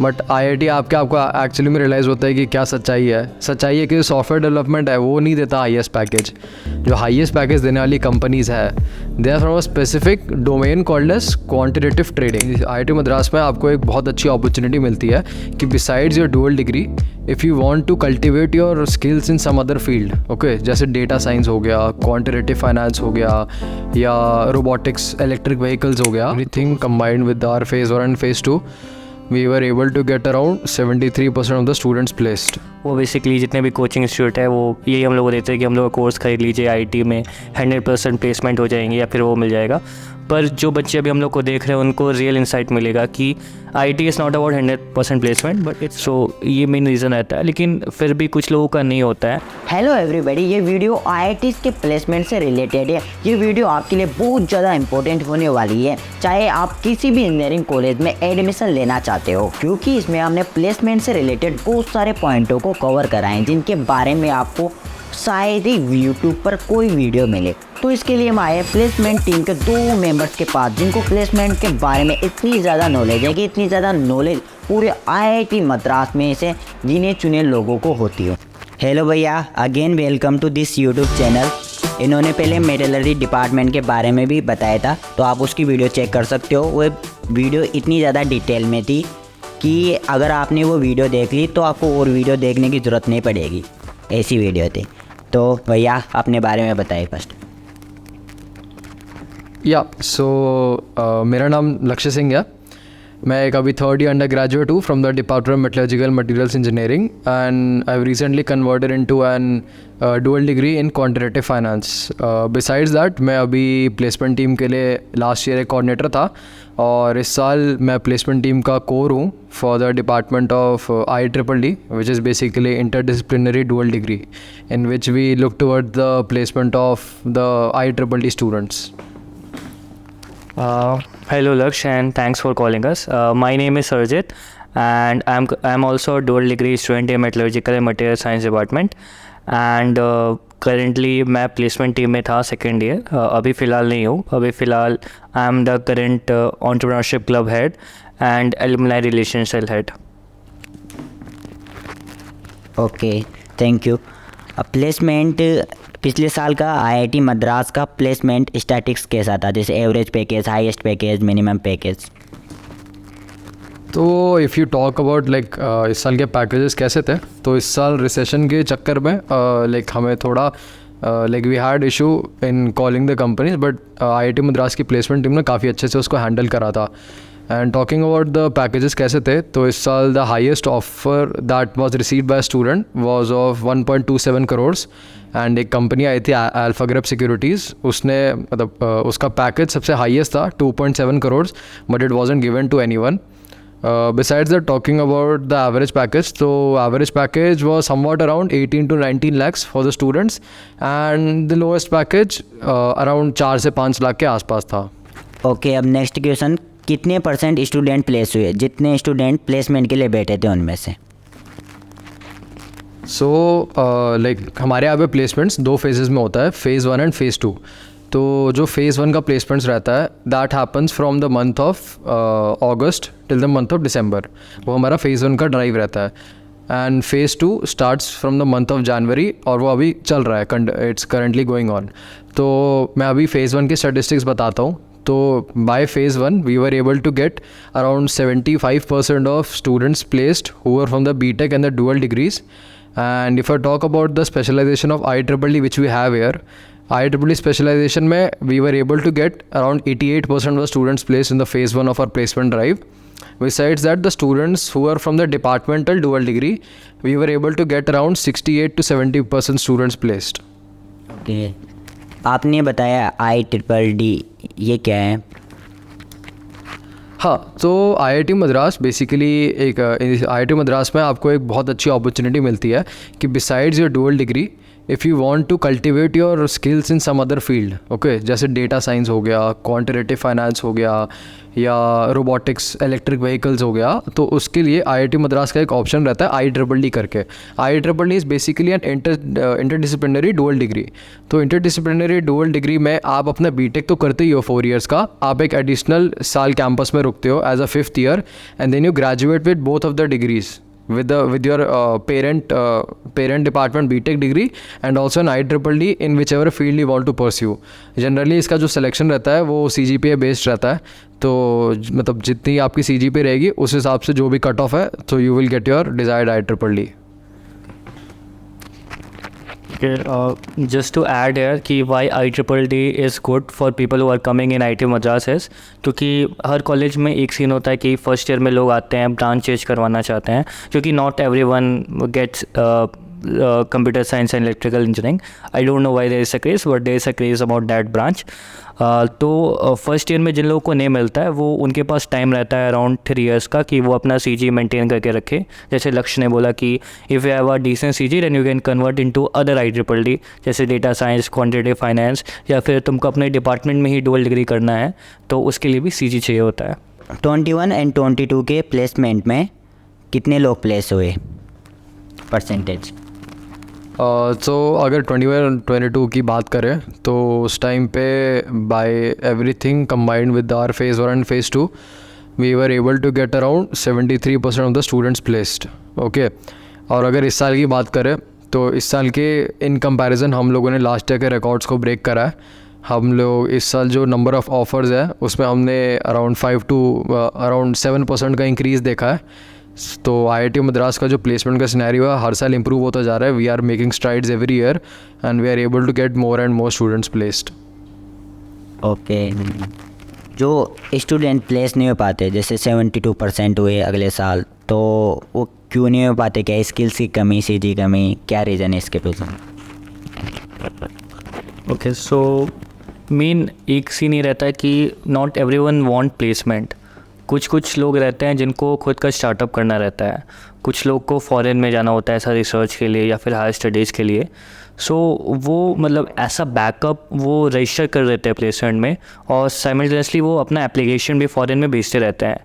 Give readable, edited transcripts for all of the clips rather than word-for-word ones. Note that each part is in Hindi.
बट आईआईटी आपको एक्चुअली में रियलाइज़ होता है कि क्या सच्चाई है। सच्चाई है कि सॉफ्टवेयर डेवलपमेंट है वो नहीं देता हाईएस्ट पैकेज। जो हाईएस्ट पैकेज देने वाली कंपनीज़ है they are from a specific domain called as quantitative trading. IIT Madras में आपको एक बहुत अच्छी अपॉर्चुनिटी मिलती है कि besides your dual degree if you want to cultivate your skills in some other field, okay, जैसे डेटा साइंस हो गया, क्वांटिटेटिव फाइनेंस हो गया, या रोबोटिक्स, इलेक्ट्रिक व्हीकल्स हो गया, everything combined with our phase 1 and phase 2 we were able to get around 73% of the students placed. वो बेसिकली जितने भी कोचिंग इंस्टीट्यूट है वो यही हम लोग को देते हैं कि हम लोग का कोर्स खरीद लीजिए, आईटी में 100% प्लेसमेंट हो जाएंगे या फिर वो मिल जाएगा। पर जो बच्चे अभी हम लोग को देख रहे हैं उनको रियल इंसाइट मिलेगा कि IT is not about 100% placement, but it's so ये मेन रीज़न रहता है, लेकिन फिर भी कुछ लोगों का नहीं होता है। हेलो एवरीबॉडी, ये वीडियो आईआईटीज़ के प्लेसमेंट से रिलेटेड है। ये वीडियो आपके लिए बहुत ज़्यादा इंपॉर्टेंट होने वाली है, चाहे आप किसी भी इंजीनियरिंग कॉलेज में एडमिशन लेना चाहते हो, क्योंकि इसमें हमने प्लेसमेंट से रिलेटेड बहुत सारे पॉइंटों को कवर करा है जिनके बारे में आपको शायद ही यूट्यूब पर कोई वीडियो मिले। तो इसके लिए हम आए प्लेसमेंट टीम के 2 मेंबर्स के पास जिनको प्लेसमेंट के बारे में इतनी ज़्यादा नॉलेज है कि इतनी ज़्यादा नॉलेज पूरे आईआईटी मद्रास में से गिने चुने लोगों को होती हो। हेलो भैया, again welcome to this YouTube channel. इन्होंने पहले मेटलर्जी डिपार्टमेंट के बारे में भी बताया था, तो आप उसकी वीडियो चेक कर सकते हो। वो वीडियो इतनी ज़्यादा डिटेल में थी कि अगर आपने वो वीडियो देख ली तो आपको और वीडियो देखने की ज़रूरत नहीं पड़ेगी, ऐसी वीडियो थी। तो भैया अपने बारे में बताइए फर्स्ट। मेरा नाम लक्ष्य सिंह है। मैं एक अभी 3rd ईयर अंडर ग्रेजुएट हूँ from the department of metallurgical materials engineering, and I have recently converted into an dual degree in quantitative finance. Besides that मैं अभी प्लेसमेंट टीम के लिए लास्ट ईयर एक कोऑर्डिनेटर था, और इस साल मैं प्लेसमेंट टीम का कोर हूँ for the department of IEEE, which is basically interdisciplinary dual degree, in which we look toward the placement of the IEEE students. Hello Laksh, and thanks for calling us. My name is Sarjit, and I'm also a dual degree student in Metallurgical and Material Science Department. And currently मैं प्लेसमेंट टीम में था 2nd ईयर, अभी फ़िलहाल नहीं हूँ। अभी फ़िलहाल I am the current entrepreneurship club head and alumni relation cell head. Okay, thank you. Placement पिछले साल का आईआईटी मद्रास का प्लेसमेंट स्टैटिक्स कैसा था, जैसे average package, highest package, minimum package? तो if you talk about like इस साल के पैकेजेस कैसे थे, तो इस साल रिसेशन के चक्कर में लाइक हमें थोड़ा like we had issue in calling the companies, but IIT Madras की प्लेसमेंट टीम ने काफ़ी अच्छे से उसको हैंडल करा था। And talking about the packages कैसे थे, तो इस साल the highest offer that was received by student was of 1.27 crore, and एक कंपनी आई थी अल्फा ग्रुप सिक्योरिटीज़, उसने मतलब उसका पैकेज सबसे हाईएस्ट था 2.7 crore, but it wasn't given to anyone. Besides that, talking about the average package, so average package was somewhat around 18 to 19 lakhs for the students, and the lowest package around 4 से 5 लाख के आसपास था. ओके, अब नेक्स्ट क्वेश्चन, कितने % स्टूडेंट प्लेस हुए? जितने स्टूडेंट प्लेसमेंट के लिए बैठे थे उनमें से। सो लाइक हमारे यहाँ पे प्लेसमेंट्स 2 फेजेस में होता है, फेज़ 1 एंड फेज़ 2. तो जो फेज़ 1 का प्लेसमेंट्स रहता है that happens from the month of August till the month of December, वो हमारा फेज़ 1 का ड्राइव रहता है. And phase 2 starts from the month of January, और वो अभी चल रहा है, इट्स करेंटली गोइंग ऑन. तो मैं अभी फेज़ 1 के स्टैटिस्टिक्स बताता हूँ. तो by phase 1 we were able to get around 75% of students placed who are from the BTech and the dual degrees. And if I talk about the specialization of IEEE which we have here, IEEE specialization में we were able to get around 88% of the students placed in the phase 1 of our placement drive. Besides that, the students who are from the departmental dual degree, we were able to get around 68 to 70% students placed. Okay, आपने बताया IEEE, ये क्या है? हाँ, तो IIT Madras basically IIT Madras में आपको एक बहुत अच्छी अपॉर्चुनिटी मिलती है कि besides your dual degree if you want to cultivate your skills in some other field, okay, जैसे डेटा साइंस हो गया, क्वांटिटेटिव फाइनेंस हो गया, या रोबोटिक्स, इलेक्ट्रिक व्हीकल्स हो गया, तो उसके लिए IIT मद्रास का एक ऑप्शन रहता है IEEE करके. IEEE is basically an interdisciplinary dual degree. तो इंटरडिसिप्लिनरी डुअल डिग्री में आप अपना बीटेक तो करते ही हो 4 years का, आप एक एडिशनल साल कैंपस में रुकते हो as a 5th year, and then you graduate with both of the degrees with your parent department BTech degree and also an IEEE in whichever field you want to pursue. Generally इसका जो सिलेक्शन रहता है वो CGPA बेस्ड रहता है, तो मतलब जितनी आपकी CGPA रहेगी उस हिसाब से जो भी कट ऑफ है, तो you will get your desired IEEE. Just to add here कि why IEEE is good for people who are coming in IIT Madras is क्योंकि हर कॉलेज में एक सीन होता है कि फर्स्ट ईयर में लोग आते हैं ब्रांच चेंज करवाना चाहते हैं, क्योंकि not everyone gets computer science and electrical engineering. I don't know why there is a craze, but there is a craze about that branch. तो फर्स्ट ईयर में जिन लोगों को नहीं मिलता है वो उनके पास टाइम रहता है अराउंड 3 years का कि वो अपना CG मेंटेन करके रखे. जैसे लक्ष्य ने बोला कि if you have a decent CG then you can convert into other IEEE जैसे डेटा साइंस, क्वांटिटेटिव फाइनेंस, या फिर तुमको अपने डिपार्टमेंट में ही डुअल डिग्री करना है तो उसके लिए भी CG चाहिए होता है. 21 and 22 के प्लेसमेंट में कितने लोग प्लेस हुए परसेंटेज? तो अगर 21-22 की बात करें तो उस टाइम पे by everything combined with our phase 1 and phase 2 we were able to get around 73% of the students placed, okay. और अगर इस साल की बात करें तो इस साल के इन कंपैरिजन हम लोगों ने लास्ट ईयर के रिकॉर्ड्स को ब्रेक करा है. हम लोग इस साल जो नंबर ऑफ़ ऑफ़र्स है उसमें हमने अराउंड 7% का इंक्रीज़ देखा है. तो IIT मद्रास का जो प्लेसमेंट का सिनेरियो है हर साल इम्प्रूव होता जा रहा है. We are making strides every year and we are able to get more and more students placed. Okay, जो स्टूडेंट प्लेस नहीं हो पाते जैसे 72% हुए अगले साल, तो वो क्यों नहीं हो पाते? क्या स्किल्स की कमी, CG कमी, क्या रीज़न है इसके पीछे? ओके, सो मेन एक सीन ये रहता है कि नॉट एवरीवन वांट प्लेसमेंट. कुछ लोग रहते हैं जिनको खुद का स्टार्टअप करना रहता है, कुछ लोग को फॉरेन में जाना होता है ऐसा रिसर्च के लिए या फिर हायर स्टडीज़ के लिए. सो वो मतलब ऐसा बैकअप वो रजिस्टर कर देते हैं प्लेसमेंट में, और साइमल्टेनियसली वो अपना एप्लीकेशन भी फॉरेन में भेजते रहते हैं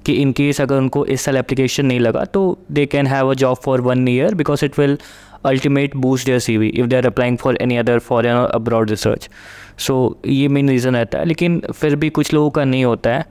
कि इन केस अगर उनको इस साल एप्लीकेशन नहीं लगा तो they can have a job for 1 year because it will ultimate boost their CV if they are applying for any other foreign और अब्रॉड रिसर्च. सो ये मेन रीज़न रहता है, लेकिन फिर भी कुछ लोगों का नहीं होता है.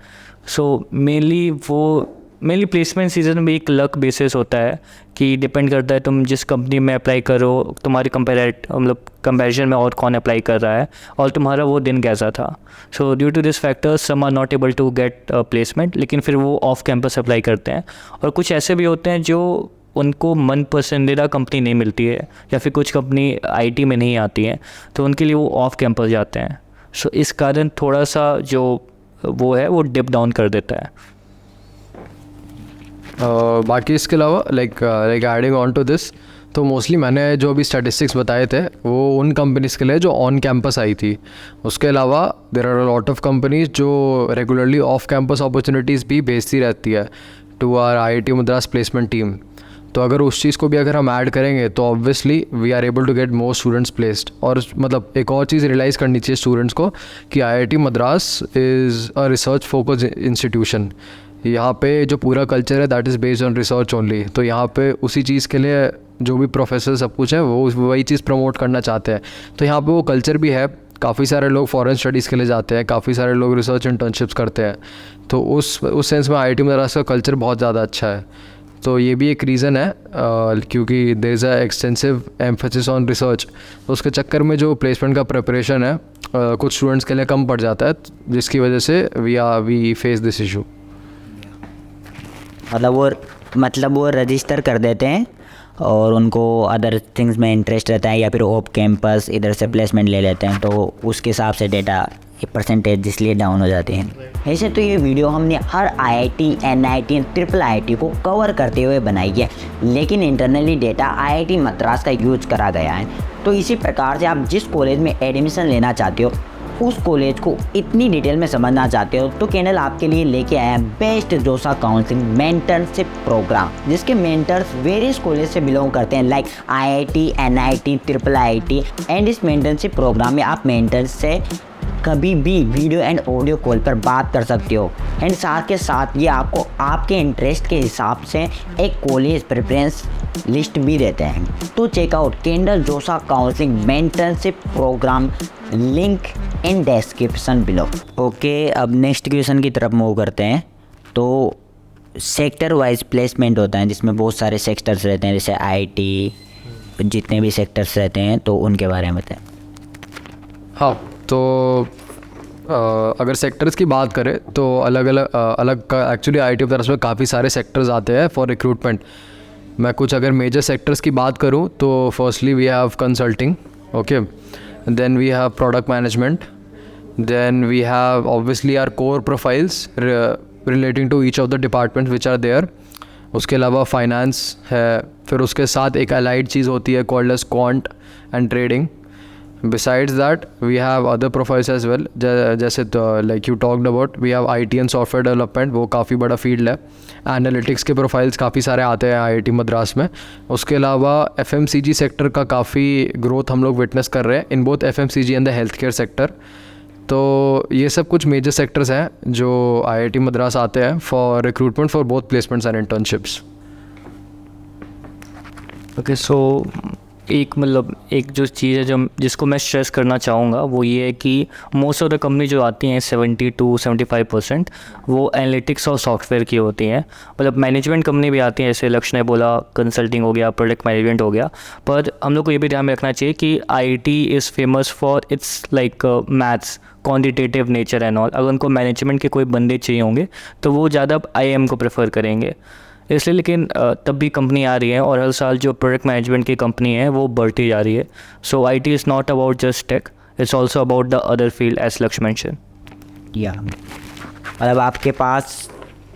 सो मेनली प्लेसमेंट सीजन में एक लक बेसिस होता है कि डिपेंड करता है तुम जिस कंपनी में अप्लाई करो, तुम्हारी कंपैरिजन में और कौन अप्लाई कर रहा है और तुम्हारा वो दिन कैसा था. So due to this factors some are not able to get placement, लेकिन फिर वो ऑफ कैंपस अप्लाई करते हैं. और कुछ ऐसे भी होते हैं जो उनको मन पसंदीदा कंपनी नहीं मिलती है या फिर कुछ कंपनी IT में नहीं आती हैं, तो उनके लिए वो ऑफ कैंपस जाते हैं. सो इस कारण थोड़ा सा जो वो है वो डिप डाउन कर देता है. बाकी इसके अलावा like adding on to this, तो मोस्टली मैंने जो अभी स्टैटिस्टिक्स बताए थे वो उन कंपनीज़ के लिए जो ऑन कैंपस आई थी. उसके अलावा there are a lot of companies जो रेगुलरली ऑफ कैंपस अपॉर्चुनिटीज़ भी भेजती रहती है to our IIT Madras placement team. तो अगर उस चीज़ को भी अगर हम ऐड करेंगे तो obviously we are able to get more students placed. और मतलब एक और चीज़ रियलाइज़ करनी चाहिए स्टूडेंट्स को कि IIT Madras is a research focus institution. यहाँ पे जो पूरा कल्चर है that is based on research only. तो यहाँ पे उसी चीज़ के लिए जो भी प्रोफेसर सब कुछ है वो वही चीज़ प्रमोट करना चाहते हैं. तो यहाँ पे वो कल्चर भी है. काफ़ी सारे लोग फॉरेन स्टडीज़ के लिए जाते हैं, काफ़ी सारे लोग रिसर्च इंटर्नशिप्स करते हैं. तो उस सेंस में IIT मद्रास का कल्चर बहुत ज़्यादा अच्छा है. तो ये भी एक रीज़न है क्योंकि there is a extensive emphasis on research. तो उसके चक्कर में जो प्लेसमेंट का प्रिपरेशन है कुछ स्टूडेंट्स के लिए कम पड़ जाता है, जिसकी वजह से वी फेस दिस इशू. मतलब वो रजिस्टर कर देते हैं और उनको अदर थिंग्स में इंटरेस्ट रहता है या फिर ऑफ कैंपस इधर से प्लेसमेंट ले लेते हैं, तो उसके हिसाब से डेटा परसेंटेज इसलिए डाउन हो जाते हैं. ऐसे तो ये वीडियो हमने हर IIT, NIT, IIIT को कवर करते हुए बनाई है, लेकिन इंटरनली डेटा IIT मद्रास का यूज करा गया है. तो इसी प्रकार से आप जिस कॉलेज में एडमिशन लेना चाहते हो उस कॉलेज को इतनी डिटेल में समझना चाहते हो तो कैंडल आपके लिए लेके आया है बेस्ट जोसा काउंसलिंग मेंटरशिप प्रोग्राम, जिसके मेंटर्स वेरियस कॉलेज से बिलोंग करते हैं like IIT, NIT, IIIT। And इस मेंटरशिप प्रोग्राम में आप मेंटर से कभी भी वीडियो एंड ऑडियो कॉल पर बात कर सकते हो। एंड साथ के साथ ये आपको आपके इंटरेस्ट के हिसाब से एक कॉलेज प्रेफरेंस लिस्ट भी देते हैं। तो check out candle JoSAA counselling mentorship program, link in description below. Okay, अब नेक्स्ट क्वेश्चन की तरफ मूव करते हैं। तो सेक्टर वाइज प्लेसमेंट होता है जिसमें बहुत सारे सेक्टर्स रहते हैं, जैसे IT, जितने भी सेक्टर्स रहते हैं तो उनके बारे में बताएं। हाँ, तो अगर सेक्टर्स की बात करें तो अलग एक्चुअली IIT की तरफ में काफ़ी सारे सेक्टर्स आते हैं फॉर रिक्रूटमेंट। मैं कुछ अगर मेजर सेक्टर्स की बात करूं तो firstly we have consulting, okay, then we have product management, then we have obviously our core profiles relating to each of the department which are there. उसके अलावा फाइनेंस है, फिर उसके साथ एक अलाइड चीज़ होती है called as quant and trading. Besides that, we have other profiles as well, जैसे like you talked about, we have IT and software development, वो काफ़ी बड़ा फील्ड है। एनालिटिक्स के प्रोफाइल्स काफ़ी सारे आते हैं IIT मद्रास में। उसके अलावा FMCG सेक्टर का काफ़ी ग्रोथ हम लोग विटनेस कर रहे हैं in both FMCG and the health care sector. तो ये सब कुछ मेजर सेक्टर्स हैं जो IIT मद्रास आते हैं for recruitment for both placements and internships. Okay, so एक जो चीज़ है जिसको मैं स्ट्रेस करना चाहूँगा वो ये है कि मोस्ट ऑफ द कंपनी जो आती हैं 70 to 75% वो एनालिटिक्स और सॉफ्टवेयर की होती हैं। मतलब मैनेजमेंट कंपनी भी आती हैं, जैसे लक्ष्य ने बोला कंसल्टिंग हो गया, प्रोडक्ट मैनेजमेंट हो गया। पर हम लोग को ये भी ध्यान में रखना चाहिए कि IIT is famous for its like maths, quantitative nature and all. अगर उनको मैनेजमेंट के कोई बंदे चाहिए होंगे तो वो ज़्यादा IIM को प्रेफर करेंगे, इसलिए। लेकिन तब भी कंपनी आ रही है और हर साल जो प्रोडक्ट मैनेजमेंट की कंपनी है वो बढ़ती जा रही है। So IT is not about just tech, it's also about the other field as Lakshya mention. या मतलब आपके पास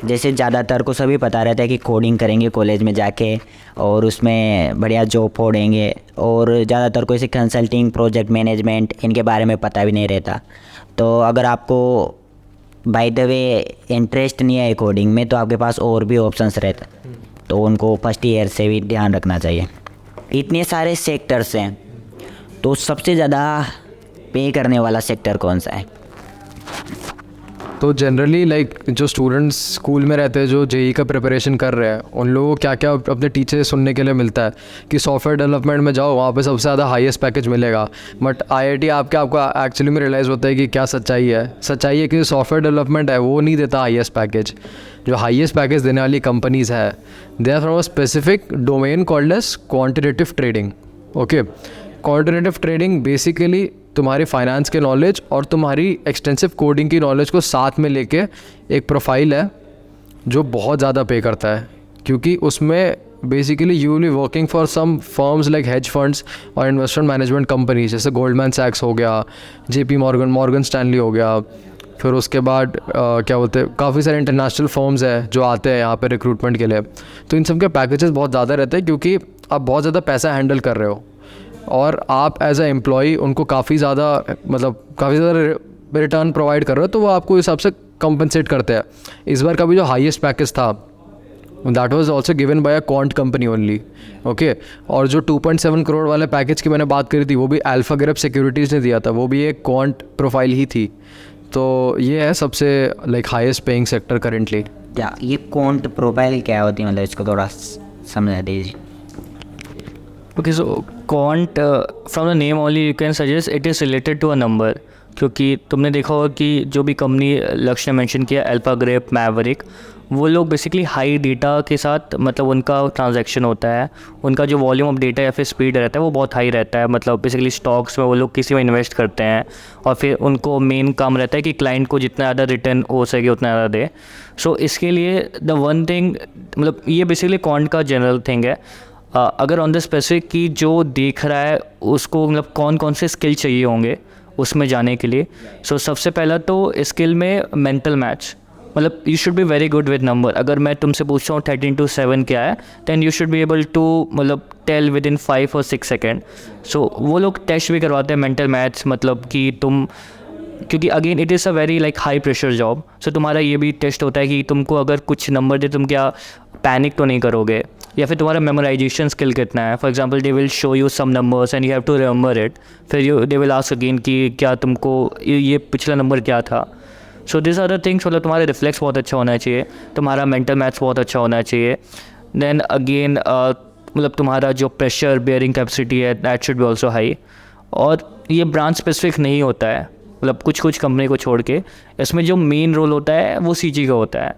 जैसे ज़्यादातर को सभी पता रहता है कि कोडिंग करेंगे कॉलेज में जाके और उसमें बढ़िया जॉब फोड़ेंगे, और ज़्यादातर को ऐसे कंसल्टिंग, प्रोजेक्ट मैनेजमेंट इनके बारे में पता भी नहीं रहता। तो अगर आपको बाय द वे इंटरेस्ट नहीं है कोडिंग में तो आपके पास और भी ऑप्शंस रहते हैं, तो उनको फर्स्ट ईयर से भी ध्यान रखना चाहिए। इतने सारे सेक्टर्स हैं तो सबसे ज़्यादा पे करने वाला सेक्टर कौन सा है? तो जनरली लाइक जो स्टूडेंट्स स्कूल में रहते हैं जो JEE का प्रिपरेशन कर रहे हैं, उन लोगों को क्या क्या अपने टीचर से सुनने के लिए मिलता है कि सॉफ्टवेयर डेवलपमेंट में जाओ, वहाँ पे सबसे ज़्यादा हाईएस्ट पैकेज मिलेगा। बट IIT आपको एक्चुअली में रियलाइज़ होता है कि क्या सच्चाई है कि सॉफ्टवेयर डेवलपमेंट है वो नहीं देता हाईएस्ट पैकेज। जो हाईएस्ट पैकेज देने वाली कंपनीज़ है they are from a specific domain called as quantitative trading. Okay, quantitative trading basically तुम्हारी फाइनेंस के नॉलेज और तुम्हारी एक्सटेंसिव कोडिंग की नॉलेज को साथ में लेके एक प्रोफाइल है जो बहुत ज़्यादा पे करता है, क्योंकि उसमें basically you will be working for some firms like hedge funds और इन्वेस्टमेंट मैनेजमेंट कंपनीज, जैसे गोल्डमैन सैक्स हो गया, JP मॉर्गन स्टैनली हो गया। फिर उसके बाद क्या बोलते हैं, काफ़ी सारे इंटरनेशनल फर्म्स हैं जो आते हैं यहाँ पे रिक्रूटमेंट के लिए। तो इन सब के पैकेजेस बहुत ज़्यादा रहते हैं क्योंकि आप बहुत ज़्यादा पैसा हैंडल कर रहे हो और आप एज अ एम्प्लॉई उनको काफ़ी ज़्यादा रिटर्न प्रोवाइड कर रहे हो, तो वो आपको इस हिसाब से कंपनसेट करते हैं। इस बार का भी जो हाईएस्ट पैकेज था that was also given by a quant company only. Okay, और जो 2.7 करोड़ वाले पैकेज की मैंने बात करी थी वो भी अल्फा ग्रुप सिक्योरिटीज़ ने दिया था, वो भी एक क्वांट प्रोफाइल ही थी। तो ये है सबसे like highest paying sector currently. क्या ये क्वांट प्रोफाइल क्या होती है, मतलब इसको थोड़ा समझा दीजिए। Okay, so quant from the name only you can suggest it is related to a number, क्योंकि तुमने देखा होगा कि जो भी कंपनी लक्ष्य ने मेंशन किया, अल्फा ग्रुप, मैवरिक, वो लोग बेसिकली हाई डेटा के साथ, मतलब उनका ट्रांजैक्शन होता है, उनका जो वॉल्यूम ऑफ डेटा या फिर स्पीड रहता है वो बहुत हाई रहता है। मतलब बेसिकली स्टॉक्स में वो लोग किसी में इन्वेस्ट करते हैं और फिर उनको मेन काम रहता है कि क्लाइंट को जितना ज़्यादा रिटर्न हो सके उतना ज़्यादा दे। सो इसके लिए द वन थिंग, मतलब ये बेसिकली क्वांट का जनरल थिंग है। अगर ऑन द स्पेसिफिक की जो देख रहा है उसको मतलब कौन कौन से स्किल चाहिए होंगे उसमें जाने के लिए, सो सबसे पहला तो स्किल में मेंटल मैच, मतलब you should be very good with number. अगर मैं तुमसे पूछता हूँ 13 to 7 क्या है, then you should be able to मतलब tell within 5 or 6 second. So वो लोग टेस्ट भी करवाते हैं मेंटल मैथ्स, मतलब कि तुम क्योंकि again it is a very like high pressure job, so तुम्हारा ये भी टेस्ट होता है कि तुमको अगर कुछ नंबर दे तुम क्या पैनिक तो नहीं करोगे, या फिर तुम्हारा मेमोराइजेशन स्किल कितना है. For example they will show you some numbers and you have to remember it, फिर दे विल आस्क अगेन कि क्या तुमको ये पिछला नंबर क्या था. So this are the things. मतलब तुम्हारा रिफ्लेक्स बहुत अच्छा होना चाहिए, तुम्हारा मेंटल मैथ्स बहुत अच्छा होना चाहिए. देन अगेन मतलब तुम्हारा जो प्रेशर बेयरिंग कैपेसिटी है that should be also high. और ये ब्रांच स्पेसिफिक नहीं होता है, मतलब कुछ कुछ कंपनी को छोड़ के इसमें जो मेन रोल होता है वो CG का होता है.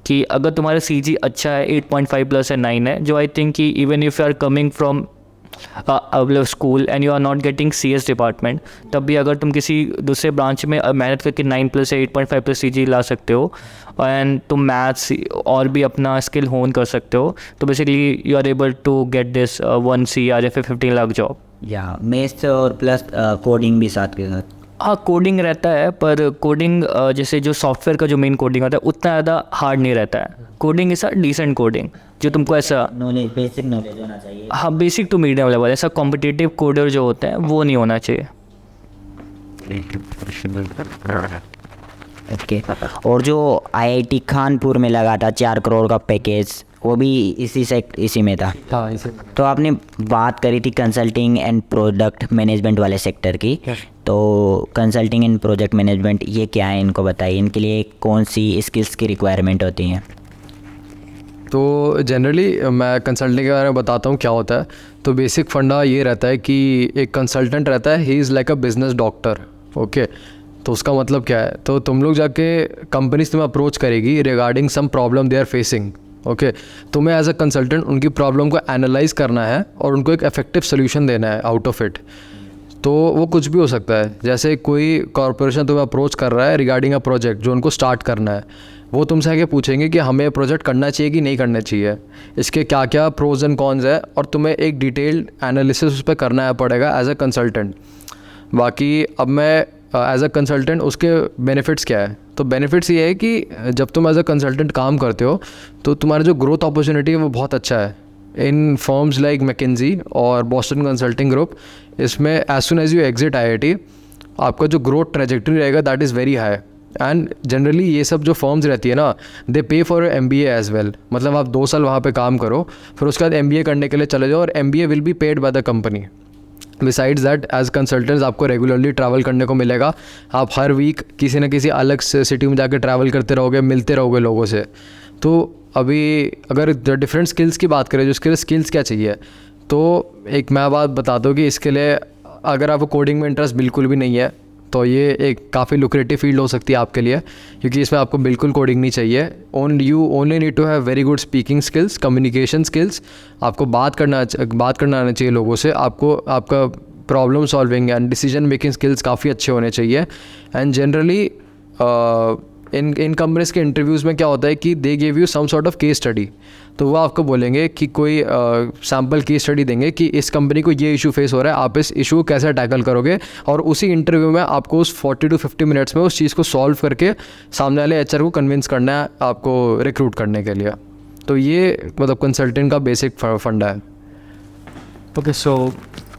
कि अगर तुम्हारा CG अच्छा है 8.5 प्लस है 9 है, जो आई थिंक कि even if you are coming from school and you are not getting CS department, तब भी अगर तुम किसी दूसरे ब्रांच में मेहनत करके 9 प्लस या 8.5 प्लस CG ला सकते हो एंड तुम मैथ्स और भी अपना स्किल होन कर सकते हो, तो basically you are able to get this 1 CR या फिर 15 लाख जॉब. या मैथ्स और प्लस कोडिंग भी साथ के साथ. हाँ, कोडिंग रहता है, पर कोडिंग जैसे जो सॉफ्टवेयर का जो मेन कोडिंग होता है उतना ज़्यादा हार्ड नहीं रहता है. Coding is a decent coding जो तुमको ऐसा नॉलेज, बेसिक नॉलेज होना चाहिए. हाँ, बेसिक टू मीडियम लेवल. ऐसा कॉम्पिटिटिव कोडर जो होते हैं वो नहीं होना चाहिए. ओके. और जो IIT कानपुर में लगा था 4 करोड़ का पैकेज, वो भी इसी में था. हाँ इसे तो आपने बात करी थी कंसल्टिंग एंड प्रोडक्ट मैनेजमेंट वाले सेक्टर की. तो कंसल्टिंग एंड प्रोजेक्ट मैनेजमेंट ये क्या है, इनको बताइए. इनके लिए कौन सी स्किल्स की रिक्वायरमेंट होती हैं? तो जनरली मैं कंसल्टिंग के बारे में बताता हूँ क्या होता है. तो बेसिक फंडा ये रहता है कि एक कंसल्टेंट रहता है, he is like a business doctor. Okay, तो उसका मतलब क्या है, तो तुम लोग जाके कंपनीज तुम्हें अप्रोच करेगी regarding some problem they are facing. Okay, तुम्हें एज अ कंसल्टेंट उनकी प्रॉब्लम को एनालाइज करना है और उनको एक इफेक्टिव सोल्यूशन देना है आउट ऑफ इट. तो वो कुछ भी हो सकता है, जैसे कोई कॉरपोरेशन तुम्हें अप्रोच कर रहा है रिगार्डिंग अ प्रोजेक्ट जो उनको स्टार्ट करना है, वो तुमसे आके पूछेंगे कि हमें प्रोजेक्ट करना चाहिए कि नहीं करना चाहिए, इसके क्या क्या प्रोज एंड कॉन्स है, और तुम्हें एक डिटेल्ड एनालिसिस उस पर करना पड़ेगा एज अ कंसल्टेंट. बाकी अब मैं एज अ कंसल्टेंट उसके बेनिफिट्स क्या है, तो बेनिफिट्स ये है कि जब तुम एज अ कंसल्टेंट काम करते हो तो तुम्हारा जो ग्रोथ अपॉर्चुनिटी है वो बहुत अच्छा है इन फर्म्स लाइक मैकेंजी और बॉस्टन कंसल्टिंग ग्रुप. इसमें as soon as you exit IIT आपका जो ग्रोथ ट्रेजेक्टरी रहेगा that is very high. And generally ये सब जो फर्म्स रहती है ना, दे पे फॉर MBA एज वेल. मतलब आप 2 साल वहाँ पे काम करो, फिर उसके बाद MBA करने के लिए चले जाओ, और MBA will be paid by the company. Besides that as consultants आपको रेगुलरली ट्रैवल करने को मिलेगा. आप हर वीक किसी न किसी अलग सिटी में जाकर ट्रैवल करते रहोगे, मिलते रहोगे लोगों से. तो अभी अगर डिफरेंट स्किल्स की बात करें, जो उसके लिए स्किल्स क्या चाहिए, तो एक मैं बात बताता हूँ कि इसके लिए अगर आपको कोडिंग में इंटरेस्ट बिल्कुल भी नहीं है तो ये एक काफ़ी लुक्रेटिव फील्ड हो सकती है आपके लिए, क्योंकि इसमें आपको बिल्कुल कोडिंग नहीं चाहिए. You only need to have very good speaking skills, communication skills. आपको बात करना आना चाहिए लोगों से. आपको आपका problem solving and decision making skills काफ़ी अच्छे होने चाहिए. एंड जनरली इन कंपनीज़ के इंटरव्यूज़ में क्या होता है कि they give you some sort of case study. तो वो आपको बोलेंगे कि कोई सैम्पल केस स्टडी देंगे कि इस कंपनी को ये इशू फेस हो रहा है, आप इस इशू को कैसे टैकल करोगे, और उसी इंटरव्यू में आपको उस 40 to 50 मिनट्स में उस चीज़ को सॉल्व करके सामने वाले HR को कन्विंस करना है आपको रिक्रूट करने के लिए. तो ये मतलब कंसल्टेंट का बेसिक फंडा है. Okay, so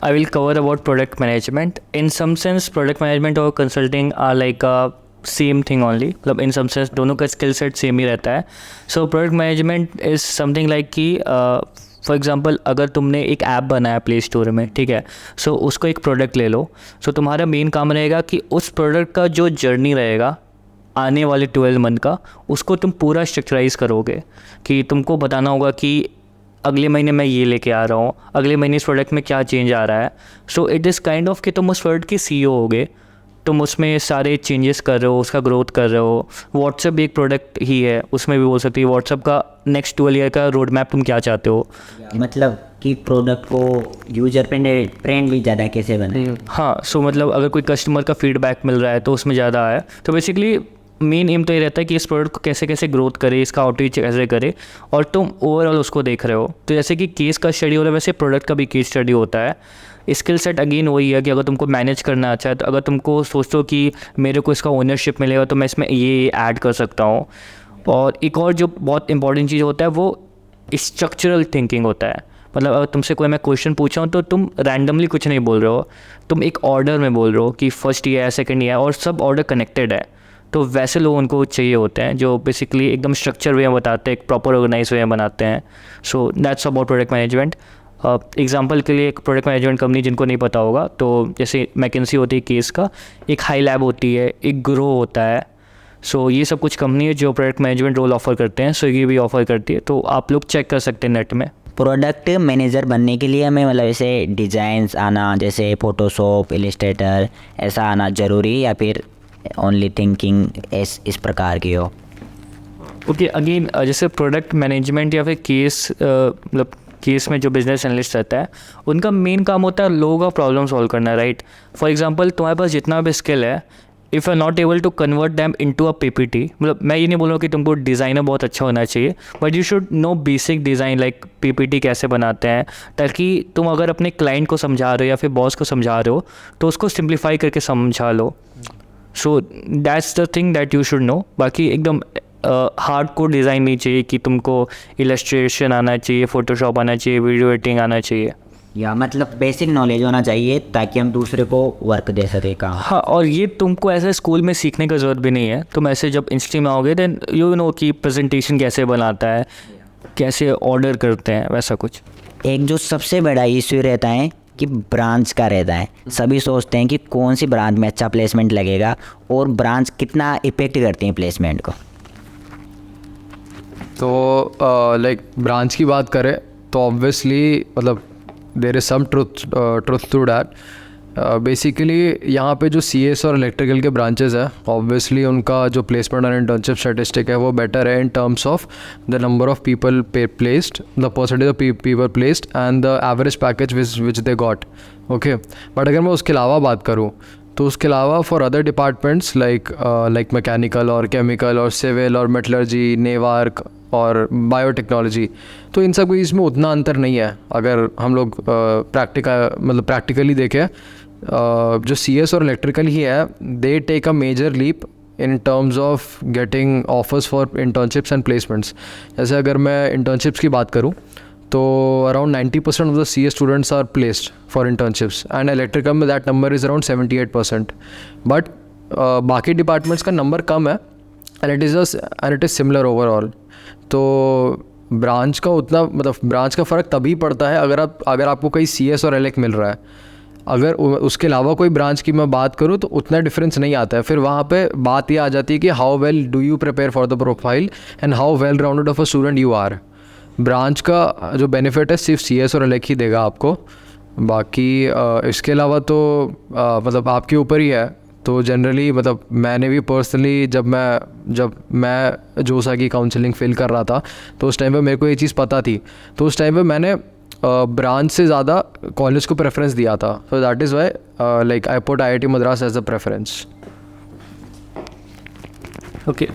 I will cover about product management. In some sense, product management और consulting are like a same thing only. मतलब इन सम सेंस दोनों का स्किल सेट सेम ही रहता है. So product management is something like कि फॉर एग्जांपल अगर तुमने एक ऐप बनाया प्ले स्टोर में, ठीक है, सो उसको एक प्रोडक्ट ले लो. सो तुम्हारा मेन काम रहेगा कि उस प्रोडक्ट का जो जर्नी रहेगा आने वाले 12 मंथ का, उसको तुम पूरा स्ट्रक्चराइज करोगे. कि तुमको बताना होगा कि अगले महीने मैं ये लेके आ रहा हूँ, अगले महीने इस प्रोडक्ट में क्या चेंज आ रहा है. So it is kind of कि तुम उस प्रोडक्ट की CEO होगे, तुम उसमें सारे चेंजेस कर रहे हो, उसका ग्रोथ कर रहे हो. व्हाट्सएप भी एक प्रोडक्ट ही है, उसमें भी बोल सकते हो व्हाट्सएप का नेक्स्ट 12 ईयर का रोड मैप तुम क्या चाहते हो. मतलब कि प्रोडक्ट को यूजर फ्रेंडली ज़्यादा कैसे बने. हाँ, सो मतलब अगर कोई कस्टमर का फीडबैक मिल रहा है तो उसमें ज़्यादा है. तो बेसिकली मेन एम तो ये रहता है कि इस प्रोडक्ट को कैसे कैसे ग्रोथ करे, इसका आउटरीच कैसे करे, और तुम ओवरऑल उसको देख रहे हो. तो जैसे कि केस का स्टडी हो रहा है, वैसे प्रोडक्ट का भी केस स्टडी होता है. स्किल सेट अगेन वही है कि अगर तुमको मैनेज करना अच्छा है, तो अगर तुमको सोचो कि मेरे को इसका ओनरशिप मिलेगा तो मैं इसमें ये ऐड कर सकता हूँ. और एक और जो बहुत इंपॉर्टेंट चीज़ होता है वो स्ट्रक्चरल थिंकिंग होता है. मतलब अगर तुमसे कोई मैं क्वेश्चन पूछा हूँ तो तुम रैंडमली कुछ नहीं बोल रहे हो, तुम एक ऑर्डर में बोल रहे हो कि फर्स्ट ये है, सेकंड ये है, और सब ऑर्डर कनेक्टेड है। तो वैसे लोग उनको चाहिए होते हैं जो बेसिकली एकदम स्ट्रक्चर वे में बताते हैं, एक प्रॉपर ऑर्गेनाइज वे में बनाते हैं। So that's about product management. Example के लिए एक प्रोडक्ट मैनेजमेंट कंपनी जिनको नहीं पता होगा, तो जैसे मैकेंसी होती है केस का, एक हाई लैब होती है, एक ग्रो होता है। सो ये सब कुछ कंपनी है जो प्रोडक्ट मैनेजमेंट रोल ऑफर करते हैं। स्विगी भी ऑफर करती है, तो आप लोग चेक कर सकते हैं नेट में। प्रोडक्ट मैनेजर बनने के लिए हमें मतलब ऐसे डिज़ाइंस आना, जैसे फ़ोटोशॉप, इलस्ट्रेटर ऐसा आना ज़रूरी है, या फिर ओनली थिंकिंग इस प्रकार की हो? ओके, अगेन जैसे प्रोडक्ट मैनेजमेंट या फिर केस मतलब केस में जो बिजनेस एनालिस्ट रहता है, उनका मेन काम होता है लोगों का प्रॉब्लम सॉल्व करना, राइट। फॉर एग्जांपल तुम्हारे पास जितना भी स्किल है, if you are not able to convert them into a PPT, मतलब मैं ये नहीं बोल रहा हूँ कि तुमको डिज़ाइनर बहुत अच्छा होना चाहिए, but you should know basic design like PPT कैसे बनाते हैं, ताकि तुम अगर अपने क्लाइंट को समझा रहे हो या फिर बॉस को समझा रहे हो तो उसको सिंप्लीफाई करके समझा लो। So that's the thing that you should know. बाकी एकदम हार्ड कोर डिज़ाइन नहीं चाहिए कि तुमको इलस्ट्रेशन आना चाहिए, फ़ोटोशॉप आना चाहिए, वीडियो एडिटिंग आना चाहिए। या मतलब बेसिक नॉलेज होना चाहिए ताकि हम दूसरे को वर्क दे सके काम। हाँ, और ये तुमको ऐसे स्कूल में सीखने का ज़रूरत भी नहीं है। तुम ऐसे जब इंस्टीट्यूट में आओगे देन यू नो कि प्रेजेंटेशन कैसे बनाता है, कैसे ऑर्डर करते हैं, वैसा कुछ। एक जो सबसे बड़ा इश्यू रहता है कि ब्रांच का रहता है। सभी सोचते हैं कि कौन सी ब्रांच में अच्छा प्लेसमेंट लगेगा और ब्रांच कितना इफेक्ट करती है प्लेसमेंट को। तो लाइक ब्रांच की बात करें तो ऑब्वियसली मतलब there is some truth to that. Basically यहाँ पे जो CS और इलेक्ट्रिकल के ब्रांचेस है, ऑब्वियसली उनका जो प्लेसमेंट और इंटर्नशिप स्टैटिस्टिक है वो बेटर है इन terms of the number of people placed, the percentage of people placed and the average package which they got. Okay, but अगर मैं उसके अलावा बात करूँ तो उसके अलावा for other departments like mechanical और केमिकल और सिविल और मेटलर्जी, नेवार्क और बायोटेक्नोलॉजी, तो इन सब के इसमें उतना अंतर नहीं है। अगर हम लोग प्रैक्टिकली देखें, जो CS और इलेक्ट्रिकल ही है, they take a major leap in terms of getting offers for internships and placements. जैसे अगर मैं इंटर्नशिप्स की बात करूँ तो around 90% of the CS students are placed for internships and electrical में that number is around 78%। But बाकी डिपार्टमेंट्स का नंबर कम है and it is similar overall. तो ब्रांच का उतना मतलब ब्रांच का फ़र्क तभी पड़ता है अगर आपको कहीं CS और LEC मिल रहा है। अगर उसके अलावा कोई ब्रांच की मैं बात करूँ तो उतना डिफरेंस नहीं आता है। फिर वहाँ पे बात ये आ जाती है कि how well do you prepare for the profile and how well rounded of a student you are. Branch का जो बेनिफिट है सिर्फ CS और LEC ही देगा आपको। बाकी इसके अलावा तो मतलब आपके ऊपर ही है। तो जनरली मतलब मैंने भी पर्सनली जब मैं जोसा की काउंसलिंग फिल कर रहा था तो उस टाइम पे मेरे को ये चीज़ पता थी, तो उस टाइम पे मैंने ब्रांच से ज़्यादा कॉलेज को प्रेफरेंस दिया था। So that is why like I put IIT Madras as a preference. Okay,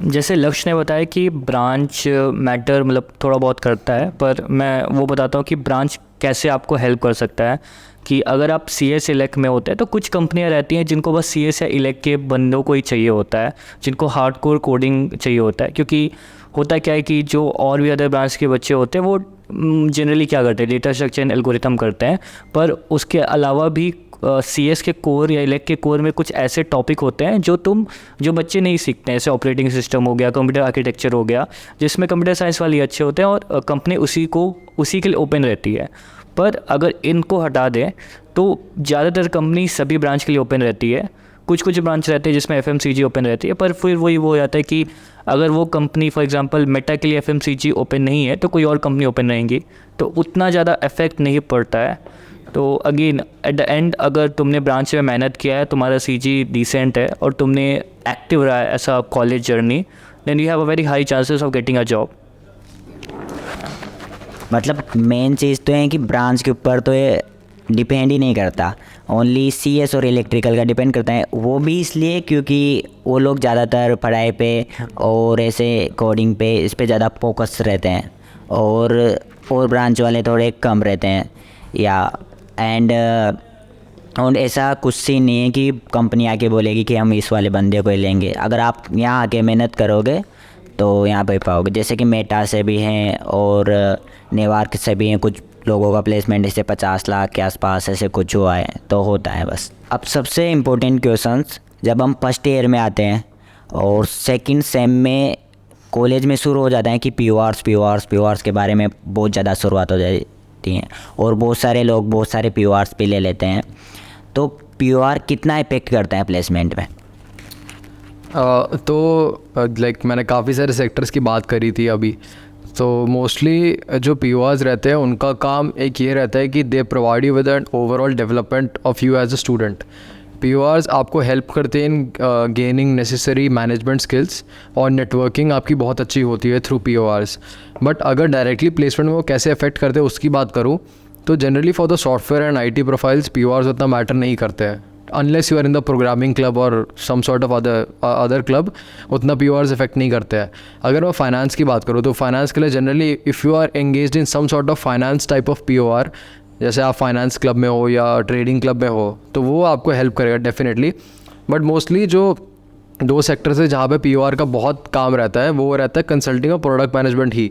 जैसे लक्ष्य ने बताया कि ब्रांच मैटर मतलब थोड़ा बहुत करता है, पर मैं वो बताता हूँ कि ब्रांच कैसे आपको हेल्प कर सकता है। कि अगर आप CS इलेक्ट में होते हैं तो कुछ कंपनियां रहती हैं जिनको बस CS या इलेक्ट के बंदों को ही चाहिए होता है, जिनको हार्डकोर कोडिंग चाहिए होता है। क्योंकि होता क्या है कि जो और भी अदर ब्रांच के बच्चे होते हैं वो जनरली क्या करते हैं, डेटा स्ट्रक्चर एंड एल्गोरिथम करते हैं, पर उसके अलावा भी CS के कोर या इलेक्ट के कोर में कुछ ऐसे टॉपिक होते हैं जो बच्चे नहीं सीखते हैं। जैसे ऑपरेटिंग सिस्टम हो गया, कंप्यूटर आर्किटेक्चर हो गया, जिसमें कंप्यूटर साइंस वाले अच्छे होते हैं और कंपनी उसी के लिए ओपन रहती है। पर अगर इनको हटा दें तो ज़्यादातर कंपनी सभी ब्रांच के लिए ओपन रहती है। कुछ ब्रांच रहते हैं जिसमें FMCG ओपन रहती है, पर फिर वही वो हो जाता है कि अगर वो कंपनी फॉर एग्जांपल मेटा के लिए FMCG ओपन नहीं है तो कोई और कंपनी ओपन रहेंगी, तो उतना ज़्यादा इफेक्ट नहीं पड़ता है। तो अगेन एट द एंड अगर तुमने ब्रांच में मेहनत किया है, तुम्हारा CG डिसेंट है और तुमने एक्टिव रहा है ऐसा college journey, then you have a very high chances of getting a job. मतलब मेन चीज़ तो है कि ब्रांच के ऊपर तो ये डिपेंड ही नहीं करता, ओनली CS और इलेक्ट्रिकल का डिपेंड करता है। वो भी इसलिए क्योंकि वो लोग ज़्यादातर पढ़ाई पे और ऐसे कोडिंग पे इस पे ज़्यादा फोकस रहते हैं और ब्रांच वाले थोड़े कम रहते हैं। या और ऐसा कुछ सीन नहीं है कि कंपनी आके बोलेगी कि हम इस वाले बंदे को ही लेंगे। अगर आप यहाँ आके मेहनत करोगे तो यहाँ पे पाओगे। जैसे कि मेटा से भी हैं और नेवार्क से भी हैं लोगों का प्लेसमेंट इससे 50 लाख के आसपास ऐसे कुछ हुआ है, तो होता है बस। अब सबसे इम्पोर्टेंट क्वेश्चंस जब हम फर्स्ट ईयर में आते हैं और सेकंड सेम में कॉलेज में शुरू हो जाता है कि पी के बारे में बहुत ज़्यादा शुरुआत हो जाती है और बहुत सारे लोग बहुत सारे पी ले लेते हैं। तो पी कितना इफेक्ट करता है प्लेसमेंट में? तो लाइक मैंने काफ़ी सारे सेक्टर्स की बात करी थी अभी। तो मोस्टली जो पी रहते हैं उनका काम एक ये रहता है कि they provide you with an overall development of you as a student. P आपको हेल्प करते हैं in gaining necessary management skills और नेटवर्किंग आपकी बहुत अच्छी होती है थ्रू पी। बट अगर डायरेक्टली प्लेसमेंट में वो कैसे अफेक्ट करते हैं उसकी बात करूँ तो generally for the software and IT profiles P उतना मैटर नहीं करते हैं unless you are in the programming club और some sort of other club. उतना पी इफेक्ट नहीं करते हैं। अगर मैं फाइनेंस की बात करूँ तो फाइनेंस के लिए generally if you are engaged in some sort of finance type of P, जैसे आप फाइनेंस क्लब में हो या ट्रेडिंग क्लब में हो, तो वो आपको हेल्प करेगा डेफिनेटली। बट मोस्टली जो 2 सेक्टर्स है जहाँ पे पी का बहुत काम रहता है वो रहता है कंसल्टिंग और प्रोडक्ट मैनेजमेंट ही।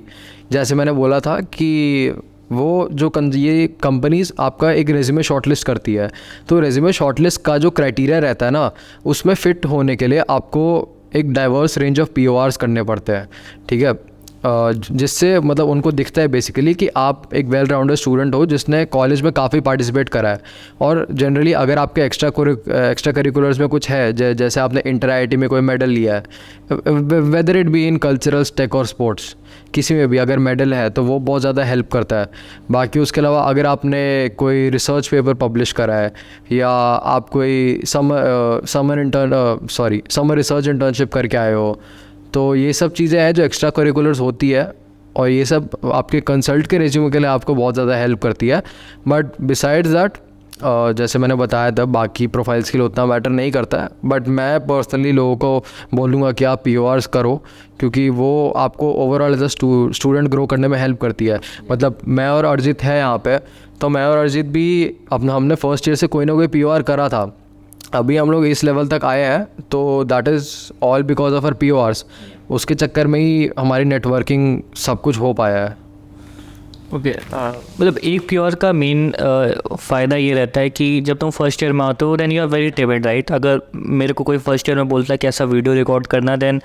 जैसे मैंने बोला था कि वो जो ये कंपनीज़ आपका एक रेज्यूमे शॉर्टलिस्ट करती है, तो रेज्यूमे शॉर्टलिस्ट का जो क्राइटेरिया रहता है ना, उसमें फ़िट होने के लिए आपको एक डाइवर्स रेंज ऑफ पी करने पड़ते हैं, ठीक है। जिससे मतलब उनको दिखता है बेसिकली कि आप एक वेल राउंडेड स्टूडेंट हो जिसने कॉलेज में काफ़ी पार्टिसिपेट करा है। और जनरली अगर आपके एक्स्ट्रा करिकुलर्स में कुछ है, जैसे आपने इंटर IIT में कोई मेडल लिया है, whether it be in culturals, tech और स्पोर्ट्स, किसी में भी अगर मेडल है तो वो बहुत ज़्यादा हेल्प करता है। बाकी उसके अलावा अगर आपने कोई रिसर्च पेपर पब्लिश करा है या आप कोई समर रिसर्च इंटर्नशिप करके आए हो, तो ये सब चीज़ें हैं जो एक्स्ट्रा करिकुलर्स होती है और ये सब आपके कंसल्ट के रेज्यूमे के लिए आपको बहुत ज़्यादा हेल्प करती है। बट बिसाइड्स दैट जैसे मैंने बताया था बाकी प्रोफाइल्स के लिए उतना मैटर नहीं करता है। बट मैं पर्सनली लोगों को बोलूँगा कि आप पी करो, क्योंकि वो आपको overall as a student grow करने में हेल्प करती है। मतलब मैं और अर्जित है यहाँ पे, तो मैं और अर्जित भी हमने फर्स्ट ईयर से कोई ना कोई पी करा था। अभी हम लोग इस लेवल तक आए हैं, तो that is all because of our P. उसके चक्कर में ही हमारी नेटवर्किंग सब कुछ हो पाया है। ओके मतलब एक पी का मेन फ़ायदा ये रहता है कि जब तुम फर्स्ट ईयर में आते हो then you are very tabled, right. अगर मेरे को कोई फर्स्ट ईयर में बोलता है कि ऐसा वीडियो रिकॉर्ड करना, देन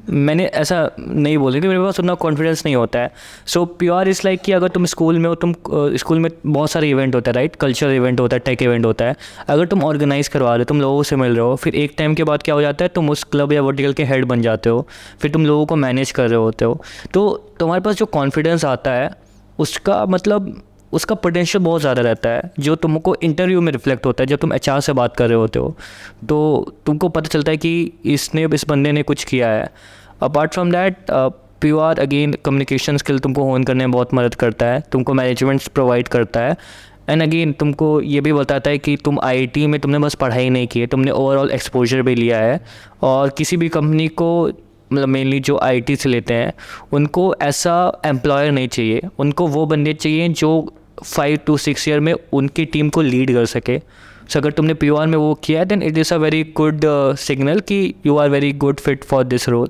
मैंने ऐसा नहीं बोला कि मेरे पास उतना कॉन्फिडेंस नहीं होता है। सो पी इज़ लाइक कि अगर तुम स्कूल में हो, तुम स्कूल में बहुत सारे इवेंट होता है, राइट, कल्चरल इवेंट होता है, टेक इवेंट होता है। अगर तुम ऑर्गेनाइज़ करवा रहे हो, तुम लोगों से मिल रहे हो, फिर एक टाइम के बाद क्या हो जाता है, तुम उस क्लब या वर्टिकल के हेड बन जाते हो, फिर तुम लोगों को मैनेज कर रहे होते हो, तो तुम्हारे पास जो कॉन्फिडेंस आता है उसका मतलब उसका पोटेंशियल बहुत ज़्यादा रहता है, जो तुमको इंटरव्यू में रिफ्लेक्ट होता है। जब तुम HR से बात कर रहे होते हो तो तुमको पता चलता है कि इस बंदे ने कुछ किया है। Apart from that P again communication skill तुमको होन करने में बहुत मदद करता है, तुमको मैनेजमेंट प्रोवाइड करता है, एंड अगेन तुमको ये भी बताता है कि तुम IIT में तुमने बस पढ़ाई नहीं की है, तुमने ओवरऑल एक्सपोजर भी लिया है। और किसी भी कंपनी को मतलब मेनली जो IT से लेते हैं उनको ऐसा एम्प्लॉयर नहीं चाहिए, उनको वो बंदे चाहिए जो 5 to 6 ईयर में उनकी टीम को लीड कर सके। सो अगर तुमने पी में वो किया है then it is a very good signal कि you are very good fit for this role.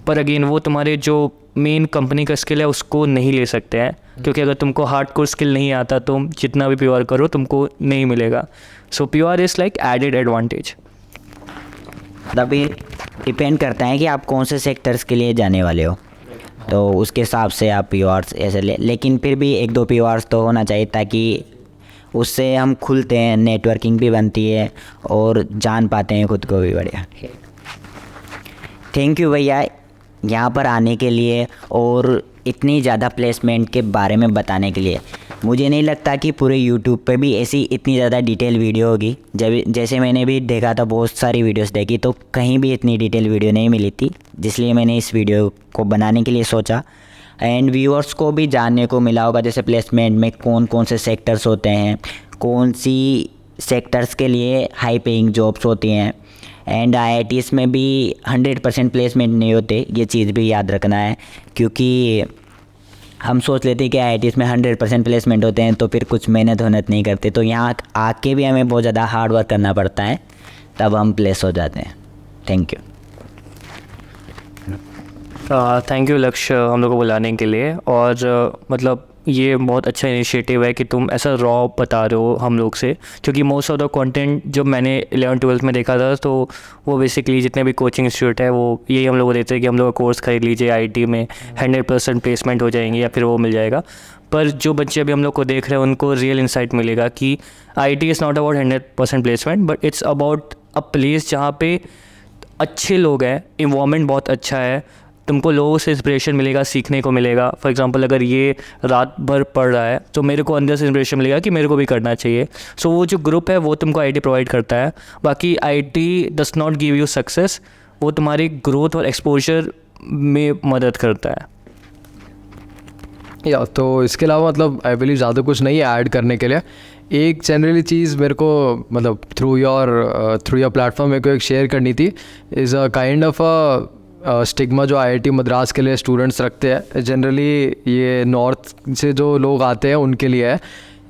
पर अगेन वो तुम्हारे जो मेन कंपनी का स्किल है उसको नहीं ले सकते हैं, क्योंकि अगर तुमको हार्डकोर स्किल नहीं आता तुम जितना भी पी करो तुमको नहीं मिलेगा। So P is like added advantage. तभी डिपेंड करता है कि आप कौन से सेक्टर्स के लिए जाने वाले हो, तो उसके हिसाब से आप पी ऐसे लेकिन फिर भी 1-2 पी तो होना चाहिए, ताकि उससे हम खुलते हैं, नेटवर्किंग भी बनती है और जान पाते हैं खुद को भी। बढ़िया, थैंक यू भैया यहाँ पर आने के लिए और इतनी ज़्यादा प्लेसमेंट के बारे में बताने के लिए। मुझे नहीं लगता कि पूरे यूट्यूब पे भी ऐसी इतनी ज़्यादा डिटेल वीडियो होगी। जैसे मैंने भी देखा था, बहुत सारी वीडियोस देखी, तो कहीं भी इतनी डिटेल वीडियो नहीं मिली थी, जिसलिए मैंने इस वीडियो को बनाने के लिए सोचा। एंड व्यूअर्स को भी जानने को मिला होगा जैसे प्लेसमेंट में कौन कौन से सेक्टर्स होते हैं, कौन सी सेक्टर्स के लिए हाई पेइंग जॉब्स होती हैं। एंड IITs में भी 100% प्लेसमेंट नहीं होते, ये चीज़ भी याद रखना है, क्योंकि हम सोच लेते हैं कि IITs में 100% प्लेसमेंट होते हैं तो फिर कुछ मेहनत नहीं करते, तो यहाँ आके भी हमें बहुत ज़्यादा हार्ड वर्क करना पड़ता है, तब हम प्लेस हो जाते हैं। Thank you. थैंक यू लक्ष्य हम लोग को बुलाने के लिए। और मतलब ये बहुत अच्छा इनिशिएटिव है कि तुम ऐसा रॉ बता रहे हो हम लोग से, क्योंकि मोस्ट ऑफ द कंटेंट जो मैंने 11th-12th में देखा था तो वो बेसिकली जितने भी कोचिंग इंस्टीट्यूट है वो यही हम लोग को देते हैं कि हम लोग का कोर्स खरीद लीजिए, आईटी में 100% प्लेसमेंट हो जाएंगे या फिर वो मिल जाएगा। पर जो बच्चे अभी हम लोग को देख रहे हैं उनको रियल इंसाइट मिलेगा कि IT is not about 100% placement, but it's about a place जहाँ पे अच्छे लोग हैं, इन्वायरमेंट बहुत अच्छा है, तुमको लोगों से इंस्पिरेशन मिलेगा, सीखने को मिलेगा। फॉर एग्जांपल अगर ये रात भर पढ़ रहा है तो मेरे को अंदर से इंस्पिरेशन मिलेगा कि मेरे को भी करना चाहिए। सो वो जो ग्रुप है वो तुमको IT प्रोवाइड करता है। बाकी IT does not give you success, वो तुम्हारी ग्रोथ और एक्सपोजर में मदद करता है। या तो इसके अलावा मतलब आई बिलीव ज़्यादा कुछ नहीं है ऐड करने के लिए। एक जनरली चीज़ मेरे को मतलब थ्रू योर प्लेटफॉर्म मेरे को एक शेयर करनी थी, is a kind of a stigma जो IIT मद्रास के लिए स्टूडेंट्स रखते हैं। जनरली ये नॉर्थ से जो लोग आते हैं उनके लिए है।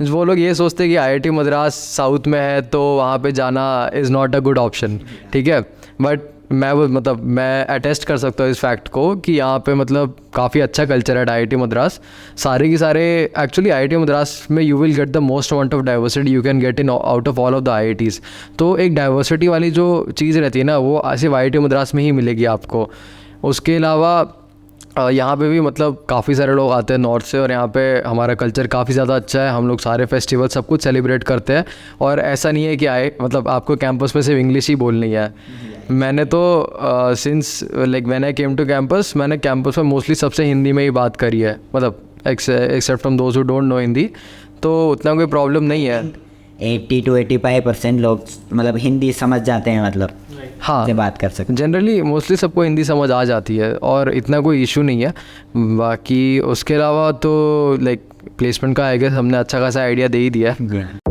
वो लोग ये सोचते हैं कि IIT मद्रास साउथ में है तो वहाँ पे जाना is not a good option, ठीक है। बट मैं अटेस्ट कर सकता हूँ इस फैक्ट को कि यहाँ पे मतलब काफ़ी अच्छा कल्चर है IIT मद्रास। सारे के सारे एक्चुअली IIT मद्रास में you will get the most amount of diversity you can get in out of all of the IITs। तो एक डाइवर्सिटी वाली जो चीज़ रहती है ना वो सिर्फ IIT मद्रास में ही मिलेगी आपको। उसके अलावा यहाँ पे भी मतलब काफ़ी सारे लोग आते हैं नॉर्थ से, और यहाँ पे हमारा कल्चर काफ़ी ज़्यादा अच्छा है। हम लोग सारे फेस्टिवल सब कुछ सेलिब्रेट करते हैं, और ऐसा नहीं है कि मतलब आपको कैंपस में सिर्फ इंग्लिश ही बोलनी है। मैंने तो since like when I came to campus, मैंने कैंपस में मोस्टली सबसे हिंदी में ही बात करी है, मतलब except from those who don't know Hindi, तो उतना कोई प्रॉब्लम नहीं है। 80 to 85% लोग मतलब हिंदी समझ जाते हैं, मतलब हाँ से बात कर सकते हैं। जनरली मोस्टली सबको हिंदी समझ आ जाती है और इतना कोई इशू नहीं है। बाकी उसके अलावा तो लाइक प्लेसमेंट का आई गेस हमने अच्छा खासा आइडिया दे ही दिया है।